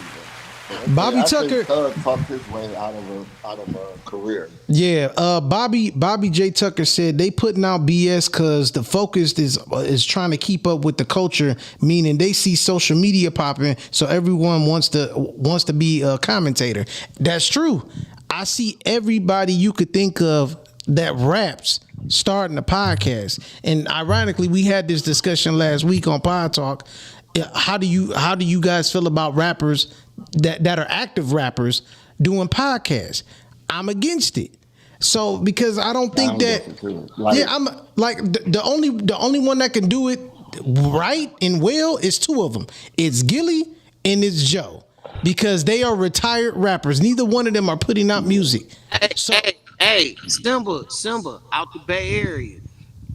Bobby I think Tucker. Thug talked his way out of a career. Yeah, Bobby J Tucker said they putting out BS because the focus is trying to keep up with the culture, meaning they see social media popping, so everyone wants to be a commentator. That's true. I see everybody you could think of that raps starting a podcast, and ironically, we had this discussion last week on Pod Talk. How do you guys feel about rappers that are active rappers doing podcasts? I'm against it. So because I don't think I'm that against it too. Like, yeah, I'm like the only one that can do it right and well is two of them. It's Gilly and it's Joe, because they are retired rappers. Neither one of them are putting out music. So Hey, Simba, out the Bay Area.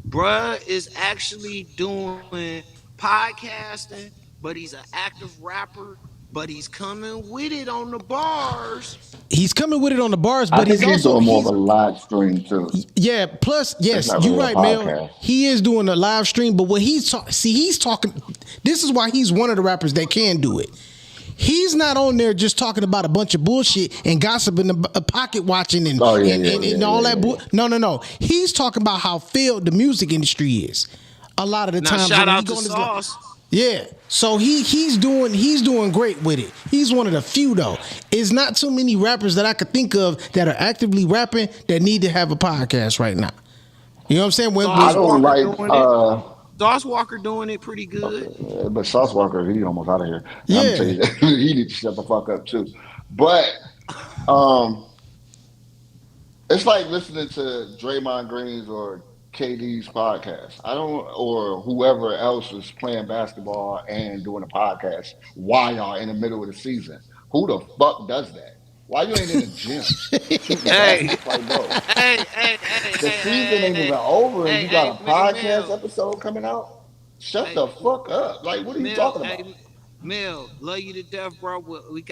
Bruh is actually doing podcasting, but he's an active rapper, but he's coming with it on the bars. he's coming with it on the bars, I but think he's he's also doing more of a live stream too. yeah. Plus, It's yes, not you're really a right, Mel. podcast. He is doing a live stream, but what he's talking. This is why he's one of the rappers that can do it. He's not on there just talking about a bunch of bullshit and gossiping, pocket watching, and Oh, yeah, and all that. No. He's talking about how failed the music industry is. A lot of the Now times, shout when he out to go on his Sauce. yeah. So he's doing great with it. He's one of the few though. It's not too many rappers that I could think of that are actively rapping that need to have a podcast right now. You know what I'm saying? I don't Walker like, doing it. Sauce Walker doing it pretty good. but Sauce Walker, he almost out of here. I'm Yeah. gonna tell you that. He needs to shut the fuck up too. But um, it's like listening to Draymond Green's or KD's podcast. I don't, or whoever else is playing basketball and doing a podcast while y'all in the middle of the season. Who the fuck does that? Why you ain't in the gym shooting Hey, baskets? Like, bro, the season ain't even hey, over and you got a podcast Mel, episode coming out? Shut hey, the fuck up. Like, what are you Mel, talking about? Mel, love you to death, bro.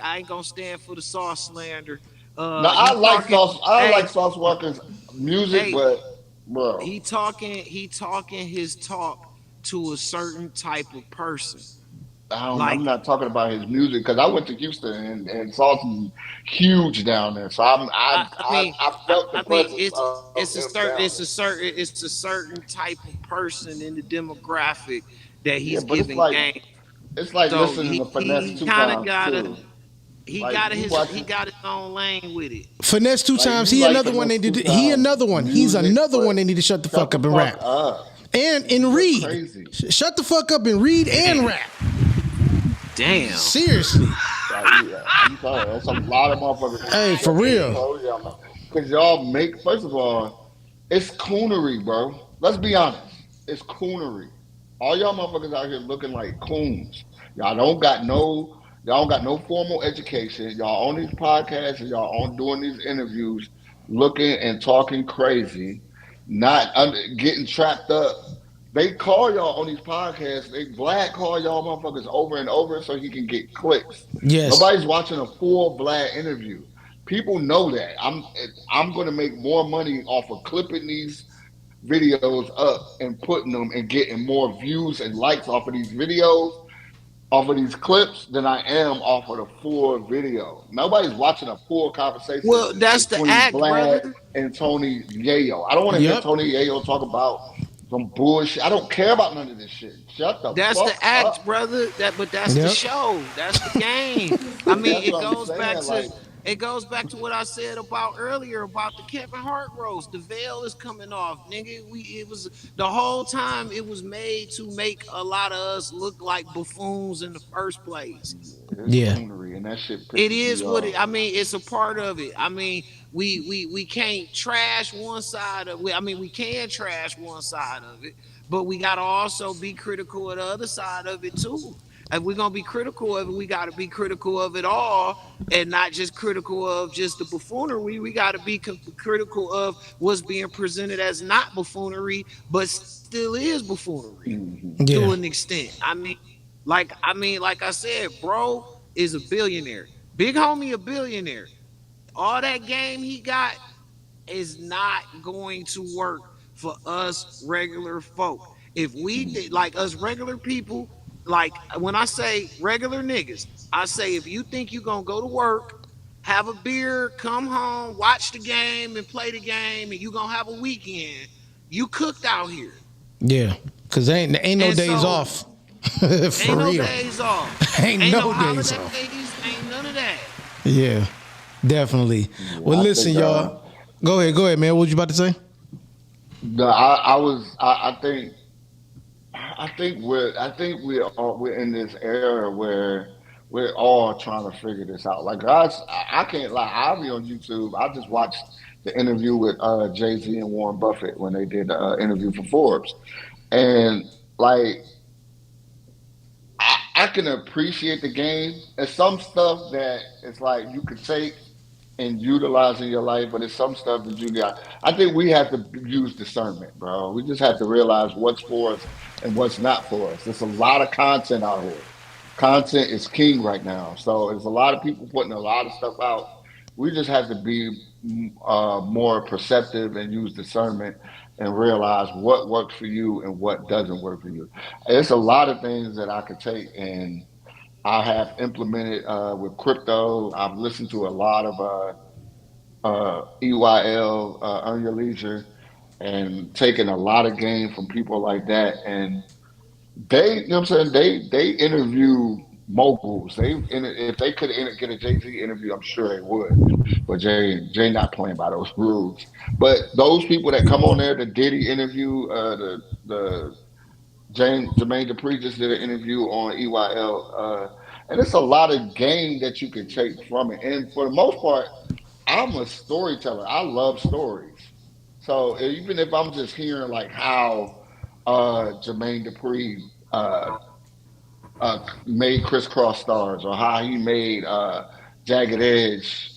I ain't gonna stand for the Sauce slander. Now He I like talking, Sauce. I hey, like Sauce Walker's music, hey, but bro, he talking his talk to a certain type of person. I'm Like, not talking about his music because I went to Houston and Salty's huge down there. So I mean, I felt the I mean, presence of him down there. it's a certain type of person in the demographic that Yeah, he's but giving game. it's like So listening to Finesse he two kind of times gotta too. Like you he watching, got his own lane with it. Finesse two like times. you He like another one. Finesse They two did. He times another one. He's music, another one. but They need to shut the shut fuck the up and fuck rap up. and You're read. crazy. Shut the fuck up and read and rap. Damn. Seriously. Like, yeah, I'm sorry. That's a lot of motherfuckers. Hey, for That's what I real. told y'all. Because y'all make, first of all, it's coonery, bro. Let's be honest. It's coonery. All y'all motherfuckers out here looking like coons. Y'all don't got no formal education. Y'all on these podcasts and y'all on doing these interviews, looking and talking crazy, not getting trapped up. They call y'all on these podcasts. Vlad call y'all motherfuckers over and over so he can get clicks. Yes. Nobody's watching a full Vlad interview. People know that. I'm going to make more money off of clipping these videos up and putting them and getting more views and likes off of these videos, off of these clips, than I am off of the full video. Nobody's watching a full conversation Well, that's the between act, Vlad brother. and Tony Yayo. I don't want to hear Yep. Tony Yayo talk about some bullshit. I don't care about none of this shit. Shut the That's the fuck act, up. brother. But that's the Yep. show. That's the game. I mean, That's what I'm saying. Like, it goes back to what I said about earlier about the Kevin Hart roast. The veil is coming off, nigga. It was the whole time it was made to make a lot of us look like buffoons in the first place. it's Yeah. coonery, and that shit It pisses me is what it. off. I mean, it's a part of it. I mean, we can't trash one side of it. I mean, we can trash one side of it, but we gotta also be critical of the other side of it too. If we're gonna be critical of it, we gotta be critical of it all, and not just critical of just the buffoonery. We gotta be critical of what's being presented as not buffoonery, but still is buffoonery Hmm. to Yeah. an extent. Like I said, bro is a billionaire. Big homie a billionaire. All that game he got is not going to work for us regular folk. If we did like us regular people, like when I say regular niggas, I say if you think you're gonna go to work, have a beer, come home, watch the game and play the game, and you gonna have a weekend, you cooked out here. Yeah. Cause ain't no And days so off. For ain't no real. days off. Ain't Ain't no no days holidays, off. ain't none of that. Yeah. Definitely. Yeah, Well, I listen, think. y'all. Go ahead, man. What you about to say? No, I was. I think we're in this era where we're all trying to figure this out. Like us, I can't lie. I'll be on YouTube. I just watched the interview with Jay Z and Warren Buffett when they did the interview for Forbes, and like I can appreciate the game. There's some stuff that it's like you could take and utilize in your life, but there's some stuff that you got. I think we have to use discernment, bro. We just have to realize what's for us and what's not for us. There's a lot of content out here. Content is king right now, so there's a lot of people putting a lot of stuff out. We just have to be more perceptive and use discernment and realize what works for you and what doesn't work for you. It's a lot of things that I could take and I have implemented with crypto. I've listened to a lot of EYL, Earn Your Leisure, and taken a lot of game from people like that. And they, you know what I'm saying? They interview moguls. If they could get a Jay Z interview, I'm sure they would. But Jay not playing by those rules. But those people that come on there, the Diddy interview, the Jermaine Dupri just did an interview on EYL, and it's a lot of game that you can take from it. And for the most part, I'm a storyteller. I love stories. So even if I'm just hearing like how Jermaine Dupri made Crisscross Stars, or how he made Jagged Edge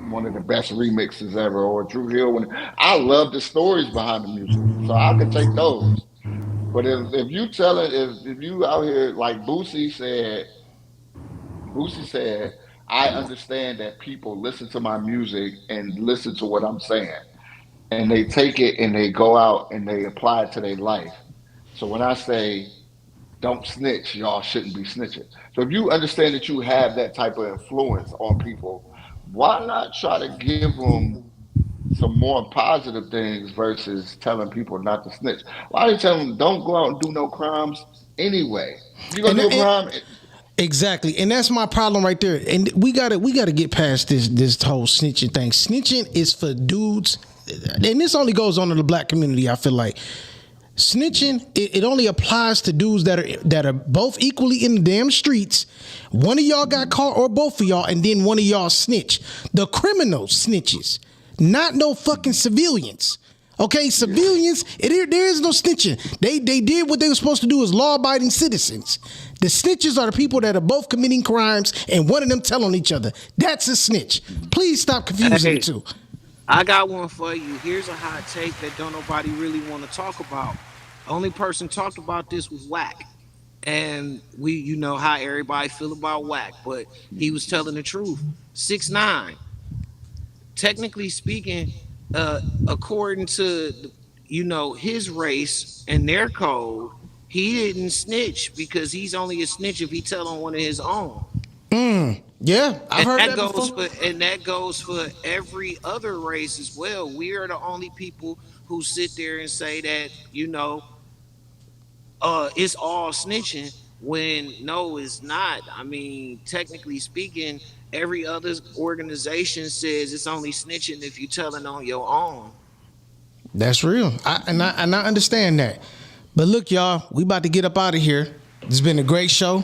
one of the best remixes ever, or Drew Hill, I love the stories behind the music, so I could take those. But if you out here like Boosie said, I understand that people listen to my music and listen to what I'm saying, and they take it and they go out and they apply it to their life. So when I say don't snitch, y'all shouldn't be snitching. So if you understand that you have that type of influence on people, why not try to give them some more positive things versus telling people not to snitch? Why are you telling them don't go out and do no crimes anyway? You gonna And, do a and crime? exactly, and that's my problem right there. And we gotta get past this whole snitching thing. Snitching is for dudes, and this only goes on in the black community. I feel like snitching it only applies to dudes that are both equally in the damn streets. One of y'all got caught, or both of y'all, and then one of y'all snitch. The criminals snitches, not no fucking civilians. Okay, civilians, there is no snitching. They did what they were supposed to do as law-abiding citizens. The snitches are the people that are both committing crimes and one of them telling each other. That's a snitch. Please stop confusing the two. I got one for you. Here's a hot take that don't nobody really want to talk about. Only person talked about this was Wack. And you know how everybody feel about Wack, but he was telling the truth. 6ix9ine, technically speaking, according to his race and their code, he didn't snitch because he's only a snitch if he tell on one of his own. Yeah, I've heard that goes before. and that goes for every other race as well. We are the only people who sit there and say that it's all snitching when no, it's not. I mean, technically speaking, every other organization says it's only snitching if you're telling on your own. That's real. I understand that. But look, y'all, we about to get up out of here. It's been a great show.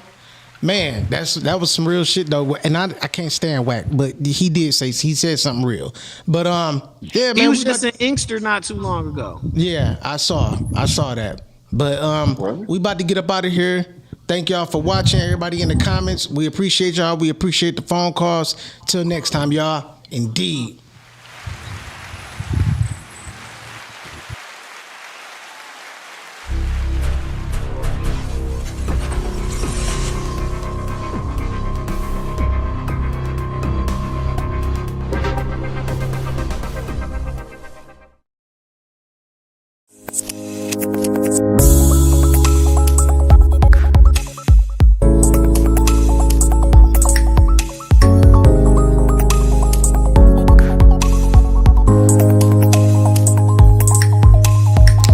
Man, that was some real shit though. And I can't stand Wack, but he said something real. But yeah, man. He was just an inkster not too long ago. Yeah, I saw that. But we about to get up out of here. Thank y'all for watching. Everybody in the comments, we appreciate y'all. We appreciate the phone calls. Till next time, y'all. Indeed.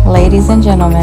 Ladies and gentlemen,